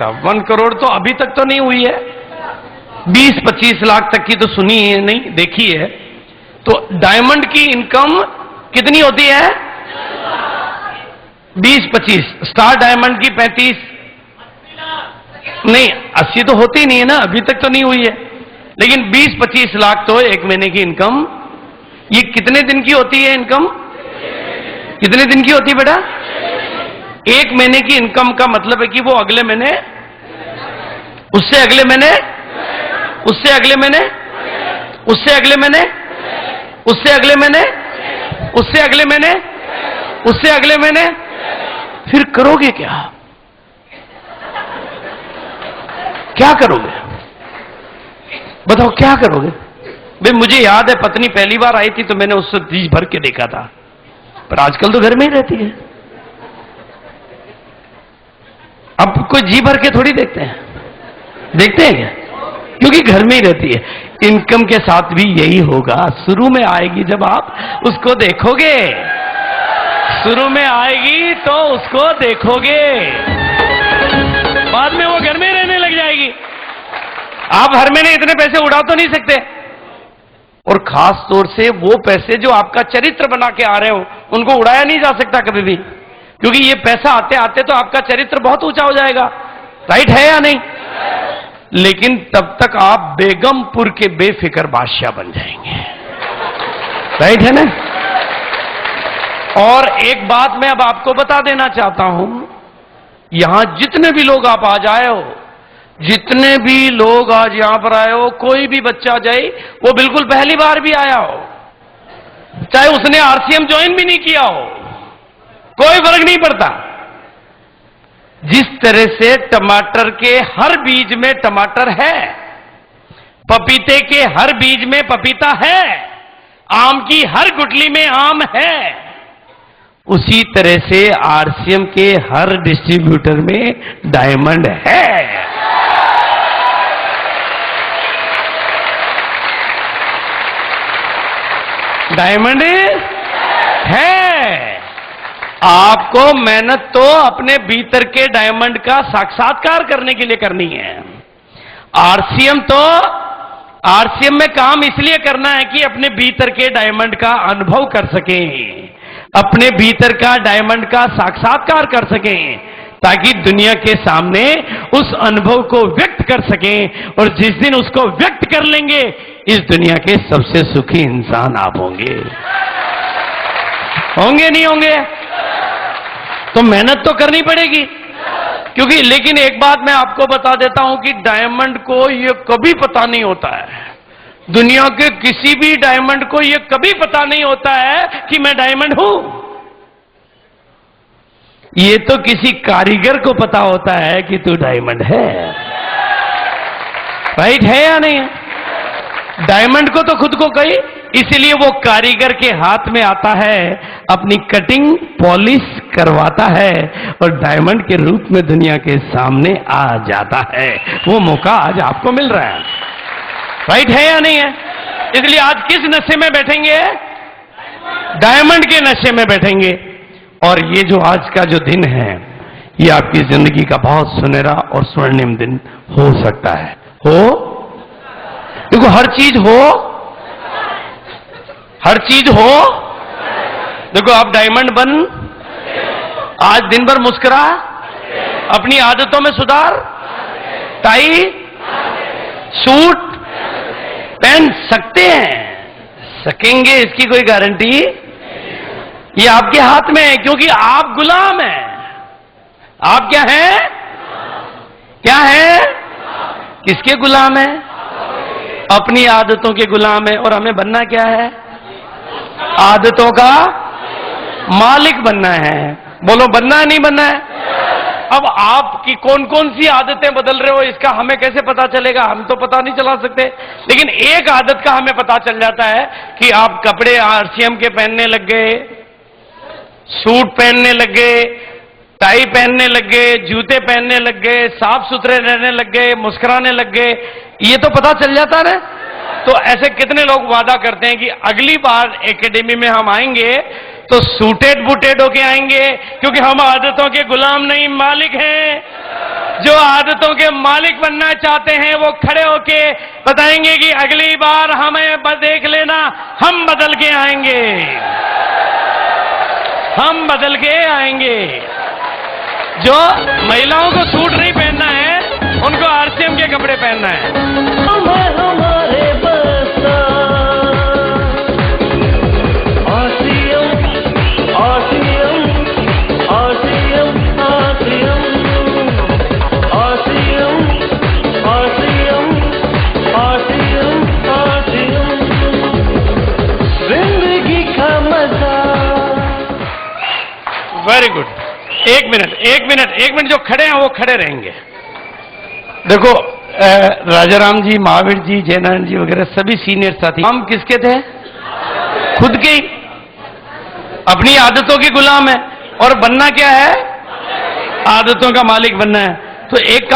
1 करोड़ तो अभी तक तो नहीं हुई है, 20-25 लाख तक की तो सुनी है, नहीं देखी है। तो डायमंड की इनकम कितनी होती है? 20-25। स्टार डायमंड की 35, नहीं 80 तो होती नहीं है ना, अभी तक तो नहीं हुई है। लेकिन 20-25 लाख तो एक महीने की इनकम। ये कितने दिन की होती है इनकम? कितने दिन की होती है बेटा? एक महीने की इनकम का मतलब है कि वो अगले महीने, उससे अगले महीने, उससे अगले महीने, उससे अगले महीने, उससे अगले महीने, उससे अगले महीने, उससे अगले महीने, फिर करोगे क्या? क्या करोगे बताओ, क्या करोगे? भाई मुझे याद है पत्नी पहली बार आई थी तो मैंने उससे जी भर के देखा था, पर आजकल तो घर में ही रहती है। अब कोई जी भर के थोड़ी देखते हैं, देखते हैं क्या? क्योंकि घर में ही रहती है। इनकम के साथ भी यही होगा, शुरू में आएगी जब आप उसको देखोगे, शुरू में आएगी तो उसको देखोगे, बाद में वो घर में रहने लग जाएगी। आप हर महीने इतने पैसे उड़ा तो नहीं सकते, और खास तौर से वो पैसे जो आपका चरित्र बना के आ रहे हो उनको उड़ाया नहीं जा सकता कभी भी, क्योंकि ये पैसा आते आते तो आपका चरित्र बहुत ऊंचा हो जाएगा। राइट है या नहीं? लेकिन तब तक आप बेगमपुर के बेफिक्र बादशाह बन जाएंगे। राइट है ना? और एक बात मैं अब आपको बता देना चाहता हूं, यहां जितने भी लोग आप आज आए हो, जितने भी लोग आज यहां पर आए हो, कोई भी बच्चा जाए वो बिल्कुल पहली बार भी आया हो, चाहे उसने आरसीएम ज्वाइन भी नहीं किया हो, कोई फर्क नहीं पड़ता। जिस तरह से टमाटर के हर बीज में टमाटर है, पपीते के हर बीज में पपीता है, आम की हर गुठली में आम है, उसी तरह से आरसीएम के हर डिस्ट्रीब्यूटर में डायमंड है। डायमंड है। आपको मेहनत तो अपने भीतर के डायमंड का साक्षात्कार करने के लिए करनी है। आरसीएम में काम इसलिए करना है कि अपने भीतर के डायमंड का अनुभव कर सकें, अपने भीतर का डायमंड का साक्षात्कार कर सकें, ताकि दुनिया के सामने उस अनुभव को व्यक्त कर सकें। और जिस दिन उसको व्यक्त कर लेंगे, इस दुनिया के सबसे सुखी इंसान आप होंगे। होंगे नहीं होंगे? तो मेहनत तो करनी पड़ेगी, क्योंकि लेकिन एक बात मैं आपको बता देता हूं कि डायमंड को यह कभी पता नहीं होता है, दुनिया के किसी भी डायमंड को यह कभी पता नहीं होता है कि मैं डायमंड हूं। ये तो किसी कारीगर को पता होता है कि तू डायमंड है। राइट है या नहीं? डायमंड को तो खुद को कही, इसलिए वो कारीगर के हाथ में आता है, अपनी कटिंग पॉलिश करवाता है और डायमंड के रूप में दुनिया के सामने आ जाता है। वो मौका आज आपको मिल रहा है। राइट है या नहीं है? इसलिए आज किस नशे में बैठेंगे? डायमंड के नशे में बैठेंगे। और ये जो आज का जो दिन है, ये आपकी जिंदगी का बहुत सुनहरा और स्वर्णिम दिन हो सकता है। हो? देखो हर चीज हो, हर चीज हो। देखो आप डायमंड बन, आज दिन भर मुस्कुरा, अपनी आदतों में सुधार, टाई सूट पहन सकते हैं, सकेंगे इसकी कोई गारंटी? ये आपके हाथ में है, क्योंकि आप गुलाम हैं। आप क्या हैं? क्या हैं? किसके गुलाम हैं? अपनी आदतों के गुलाम है। और हमें बनना क्या है? आदतों का मालिक बनना है। बोलो बनना है नहीं बनना है? अब आपकी कौन कौन सी आदतें बदल रहे हो इसका हमें कैसे पता चलेगा? हम तो पता नहीं चला सकते, लेकिन एक आदत का हमें पता चल जाता है कि आप कपड़े आरसीएम के पहनने लग गए, सूट पहनने लग गए, टाई पहनने लग गए, जूते पहनने लग गए, साफ सुथरे रहने लग गए, मुस्कुराने लग गए। ये तो पता चल जाता है ना। तो ऐसे कितने लोग वादा करते हैं कि अगली बार एकेडमी में हम आएंगे तो सूटेड बूटेड होके आएंगे, क्योंकि हम आदतों के गुलाम नहीं मालिक हैं। जो आदतों के मालिक बनना चाहते हैं वो खड़े होके बताएंगे कि अगली बार हमें देख लेना, हम बदल के आएंगे, हम बदल के आएंगे। जो महिलाओं को सूट नहीं पहनना है उनको आरसीएम के कपड़े पहनना है। हमारे बसा RCM RCM RCM RCM RCM RCM RCM जिंदगी का मजा। Very good. एक मिनट जो खड़े हैं वो खड़े रहेंगे। देखो राजाराम जी, महावीर जी, जयनारायण जी वगैरह सभी सीनियर साथी, हम किसके थे? खुद के ही, अपनी आदतों के गुलाम है। और बनना क्या है? आदतों का मालिक बनना है। तो एक काम